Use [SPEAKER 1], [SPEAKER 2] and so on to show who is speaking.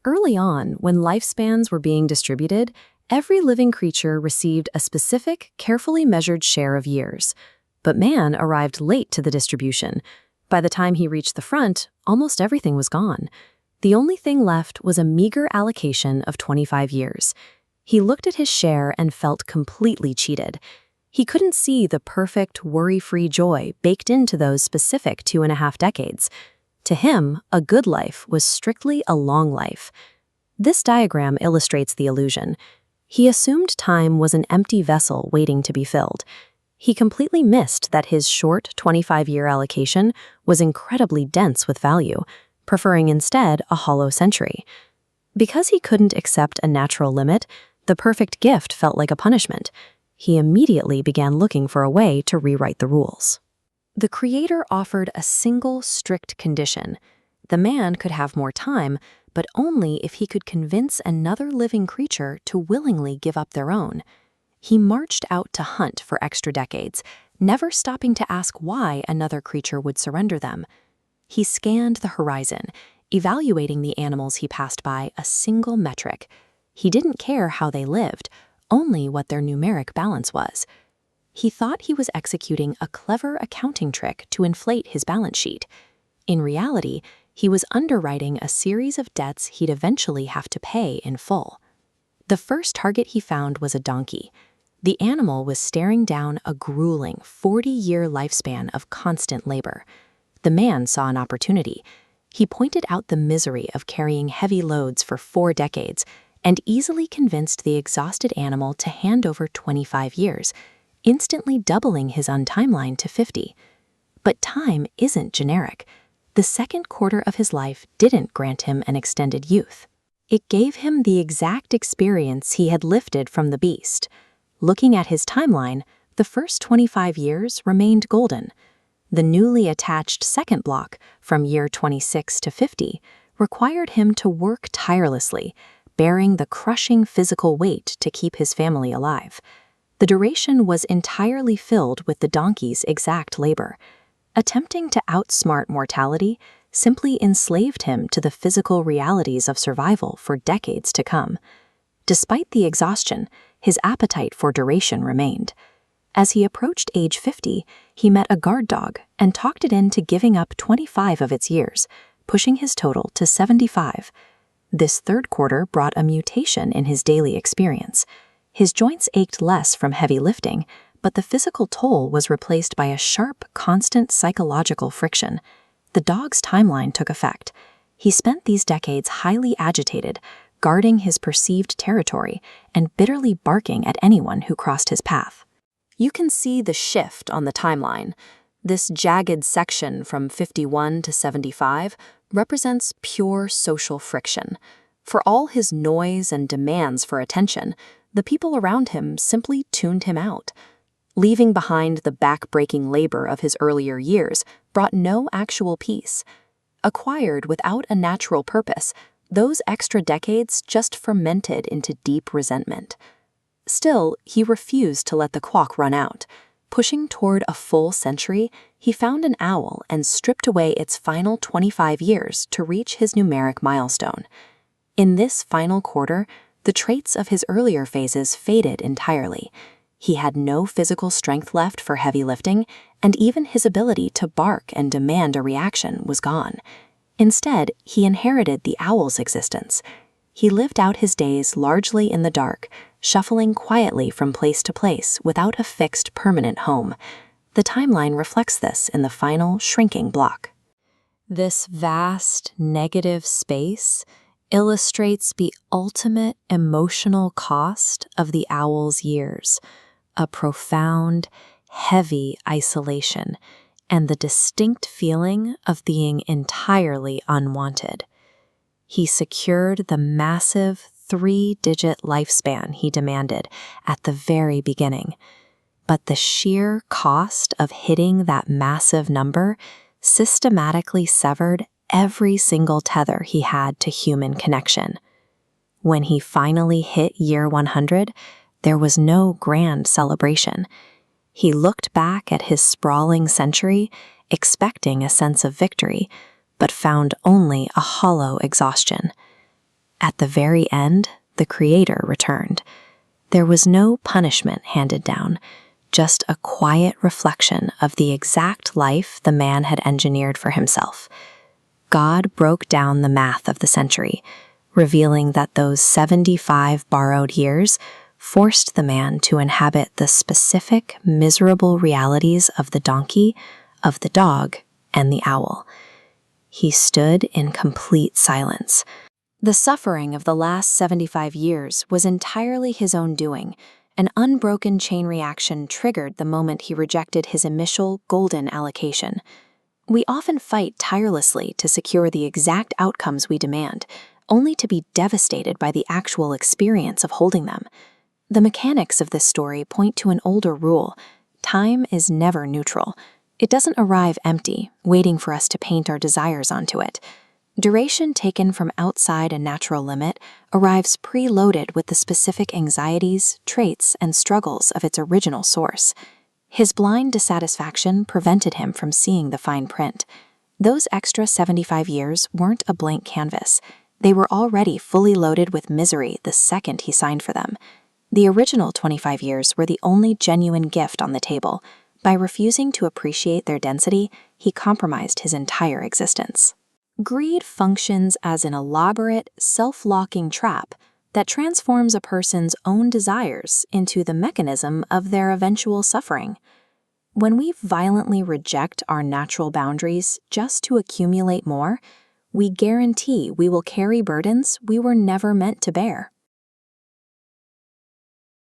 [SPEAKER 1] Early on, when lifespans were being distributed, every living creature received a specific, carefully measured share of years. But man arrived late to the distribution. By the time he reached the front, almost everything was gone. The only thing left was a meager allocation of 25 years. He looked at his share and felt completely cheated. He couldn't see the perfect, worry-free joy baked into those specific 2.5 decades. To him, a good life was strictly a long life. This diagram illustrates the illusion. He assumed time was an empty vessel waiting to be filled. He completely missed that his short 25-year allocation was incredibly dense with value, preferring instead a hollow century. Because he couldn't accept a natural limit, the perfect gift felt like a punishment. He immediately began looking for a way to rewrite the rules. The Creator offered a single strict condition. The man could have more time, but only if he could convince another living creature to willingly give up their own. He marched out to hunt for extra decades, never stopping to ask why another creature would surrender them. He scanned the horizon, evaluating the animals he passed by a single metric. He didn't care how they lived, only what their numeric balance was. He thought he was executing a clever accounting trick to inflate his balance sheet. In reality, he was underwriting a series of debts he'd eventually have to pay in full. The first target he found was a donkey. The animal was staring down a grueling 40-year lifespan of constant labor. The man saw an opportunity. He pointed out the misery of carrying heavy loads for 4 decades and easily convinced the exhausted animal to hand over 25 years, instantly doubling his untimeline to 50. But time isn't generic. The second quarter of his life didn't grant him an extended youth. It gave him the exact experience he had lifted from the beast. Looking at his timeline, the first 25 years remained golden. The newly attached second block, from year 26 to 50, required him to work tirelessly, bearing the crushing physical weight to keep his family alive. The duration was entirely filled with the donkey's exact labor. Attempting to outsmart mortality simply enslaved him to the physical realities of survival for decades to come. Despite the exhaustion, his appetite for duration remained. As he approached age 50, he met a guard dog and talked it into giving up 25 of its years, pushing his total to 75. This third quarter brought a mutation in his daily experience. His joints ached less from heavy lifting, but the physical toll was replaced by a sharp, constant psychological friction. The dog's timeline took effect. He spent these decades highly agitated, guarding his perceived territory and bitterly barking at anyone who crossed his path. You can see the shift on the timeline. This jagged section from 51 to 75 represents pure social friction. For all his noise and demands for attention, the people around him simply tuned him out. Leaving behind the back-breaking labor of his earlier years brought no actual peace. Acquired without a natural purpose, those extra decades just fermented into deep resentment. Still, he refused to let the clock run out. Pushing toward a full century, he found an owl and stripped away its final 25 years to reach his numeric milestone. In this final quarter, the traits of his earlier phases faded entirely. He had no physical strength left for heavy lifting, and even his ability to bark and demand a reaction was gone. Instead, he inherited the owl's existence. He lived out his days largely in the dark, shuffling quietly from place to place without a fixed permanent home. The timeline reflects this in the final shrinking block. This vast, negative space illustrates the ultimate emotional cost of the owl's years, a profound, heavy isolation, and the distinct feeling of being entirely unwanted. He secured the massive 3-digit lifespan he demanded at the very beginning, but the sheer cost of hitting that massive number systematically severed every single tether he had to human connection. When he finally hit year 100, there was no grand celebration. He looked back at his sprawling century, expecting a sense of victory, but found only a hollow exhaustion. at the very end, the Creator returned. There was no punishment handed down, just a quiet reflection of the exact life the man had engineered for himself. God broke down the math of the century, revealing that those 75 borrowed years forced the man to inhabit the specific, miserable realities of the donkey, of the dog, and the owl. He stood in complete silence. The suffering of the last 75 years was entirely his own doing. An unbroken chain reaction triggered the moment he rejected his initial golden allocation. We often fight tirelessly to secure the exact outcomes we demand, only to be devastated by the actual experience of holding them. The mechanics of this story point to an older rule: time is never neutral. It doesn't arrive empty, waiting for us to paint our desires onto it. Duration taken from outside a natural limit arrives preloaded with the specific anxieties, traits, and struggles of its original source. His blind dissatisfaction prevented him from seeing the fine print. Those extra 75 years weren't a blank canvas. They were already fully loaded with misery the second he signed for them. The original 25 years were the only genuine gift on the table. By refusing to appreciate their density, he compromised his entire existence. Greed functions as an elaborate, self-locking trap that transforms a person's own desires into the mechanism of their eventual suffering. When we violently reject our natural boundaries just to accumulate more, we guarantee we will carry burdens we were never meant to bear.